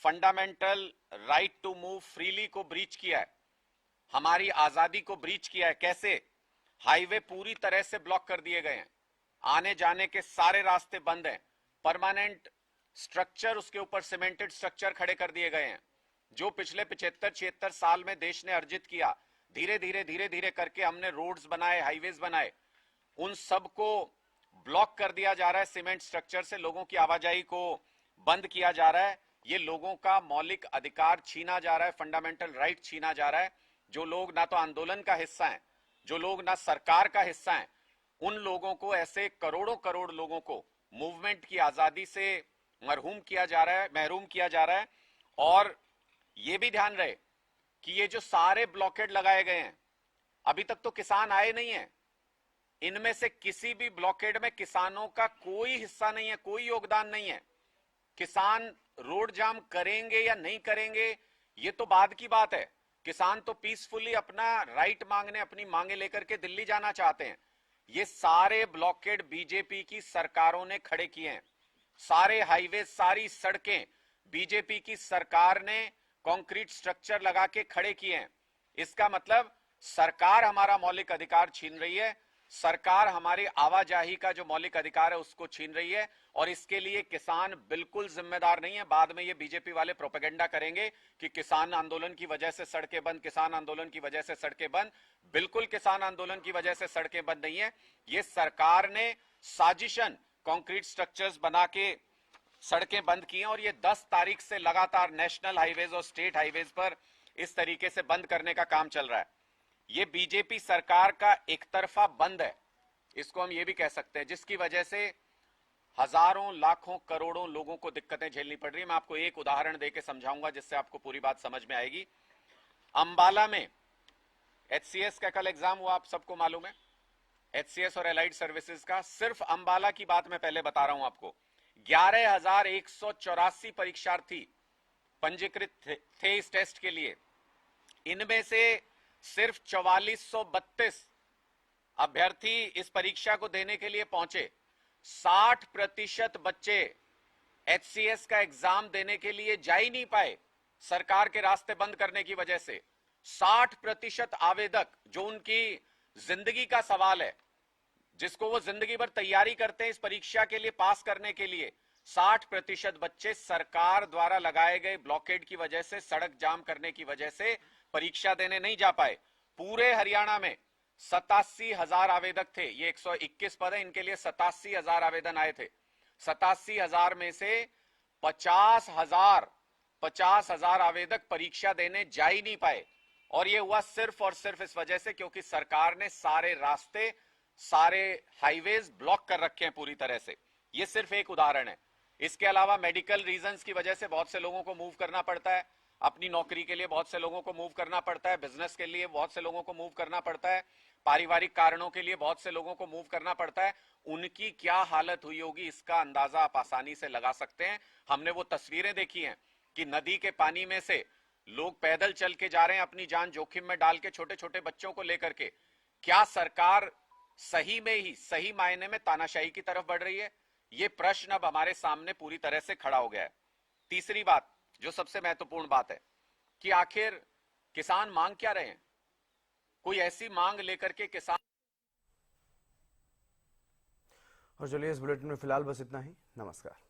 Fundamental right to move freely को breach किया है, हमारी आजादी को ब्रीच किया है। कैसे? हाईवे पूरी तरह से ब्लॉक कर दिए गए हैं, आने जाने के सारे रास्ते बंद हैं, परमानेंट स्ट्रक्चर, उसके ऊपर सीमेंटेड स्ट्रक्चर खड़े कर दिए गए हैं। जो पिछले 75-76 साल में देश ने अर्जित किया, धीरे धीरे करके हमने रोड्स बनाए, हाईवेज बनाए, उन सब को ब्लॉक कर दिया जा रहा है सीमेंट स्ट्रक्चर से, लोगों की आवाजाही को बंद किया जा रहा है। ये लोगों का मौलिक अधिकार छीना जा रहा है, फंडामेंटल राइट छीना जा रहा है। जो लोग ना तो आंदोलन का हिस्सा हैं, जो लोग ना सरकार का हिस्सा हैं, उन लोगों को, ऐसे करोड़ों करोड़ लोगों को मूवमेंट की आजादी से महरूम किया जा रहा है, महरूम किया जा रहा है। और यह भी ध्यान रहे कि ये जो सारे ब्लॉकेड लगाए गए हैं, अभी तक तो किसान आए नहीं है, इनमें से किसी भी ब्लॉकेड में किसानों का कोई हिस्सा नहीं है, कोई योगदान नहीं है। किसान रोड जाम करेंगे या नहीं करेंगे ये तो बाद की बात है। किसान तो पीसफुली अपना राइट मांगने, अपनी मांगे लेकर के दिल्ली जाना चाहते हैं। ये सारे ब्लॉकेड बीजेपी की सरकारों ने खड़े किए हैं, सारे हाईवे, सारी सड़कें बीजेपी की सरकार ने कंक्रीट स्ट्रक्चर लगा के खड़े किए हैं। इसका मतलब सरकार हमारा मौलिक अधिकार छीन रही है, सरकार हमारी आवाजाही का जो मौलिक अधिकार है उसको छीन रही है, और इसके लिए किसान बिल्कुल जिम्मेदार नहीं है। बाद में ये बीजेपी वाले प्रोपेगेंडा करेंगे कि किसान आंदोलन की वजह से सड़कें बंद, किसान आंदोलन की वजह से सड़कें बंद। बिल्कुल किसान आंदोलन की वजह से सड़कें बंद नहीं है, ये सरकार ने साजिशन कंक्रीट स्ट्रक्चर्स बना के सड़कें बंद की हैं, और ये 10 तारीख से लगातार नेशनल हाईवेज और स्टेट हाईवेज पर इस तरीके से बंद करने का काम चल रहा है। ये बीजेपी सरकार का एक तरफा बंद है, इसको हम ये भी कह सकते हैं, जिसकी वजह से हजारों, लाखों, करोड़ों लोगों को दिक्कतें झेलनी पड़ रही है। मैं आपको एक उदाहरण देके समझाऊंगा जिससे आपको पूरी बात समझ में आएगी। अंबाला में एचसीएस का कल एग्जाम हुआ, आप सबको मालूम है, एचसीएस और एलाइड सर्विसेज का। सिर्फ अंबाला की बात मैं पहले बता रहा हूं आपको, 11,184 परीक्षार्थी पंजीकृत थे इस टेस्ट के लिए। इनमें से सिर्फ 4432 अभ्यर्थी इस परीक्षा को देने के लिए पहुंचे। 60% बच्चे एचसीएस का एग्जाम देने के लिए जा ही नहीं पाए, सरकार के रास्ते बंद करने की वजह से। 60% आवेदक, जो उनकी जिंदगी का सवाल है, जिसको वो जिंदगी भर तैयारी करते हैं इस परीक्षा के लिए, पास करने के लिए, 60% बच्चे सरकार द्वारा लगाए गए ब्लॉकेड की वजह से, सड़क जाम करने की वजह से परीक्षा देने नहीं जा पाए। पूरे हरियाणा में 87,000 आवेदक थे, ये 121 पद है, इनके लिए 87,000 आवेदन आए थे। 87,000 में से 50,000 आवेदक परीक्षा देने जा ही नहीं पाए, और ये हुआ सिर्फ और सिर्फ इस वजह से क्योंकि सरकार ने सारे रास्ते, सारे हाईवेज ब्लॉक कर रखे हैं पूरी तरह से। ये सिर्फ एक उदाहरण है। इसके अलावा मेडिकल रीजंस की वजह से बहुत से लोगों को मूव करना पड़ता है, अपनी नौकरी के लिए बहुत से लोगों को मूव करना पड़ता है, बिजनेस के लिए बहुत से लोगों को मूव करना पड़ता है, पारिवारिक कारणों के लिए बहुत से लोगों को मूव करना पड़ता है। उनकी क्या हालत हुई होगी इसका अंदाजा आप आसानी से लगा सकते हैं। हमने वो तस्वीरें देखी हैं कि नदी के पानी में से लोग पैदल चल के जा रहे हैं, अपनी जान जोखिम में डाल के, छोटे छोटे बच्चों को लेकर के। क्या सरकार सही में ही, सही मायने में तानाशाही की तरफ बढ़ रही है? ये प्रश्न अब हमारे सामने पूरी तरह से खड़ा हो गया है। तीसरी बात, जो सबसे महत्वपूर्ण बात है, कि आखिर किसान मांग क्या रहे हैं? कोई ऐसी मांग लेकर के किसान। और चलिए, इस बुलेटिन में फिलहाल बस इतना ही। नमस्कार।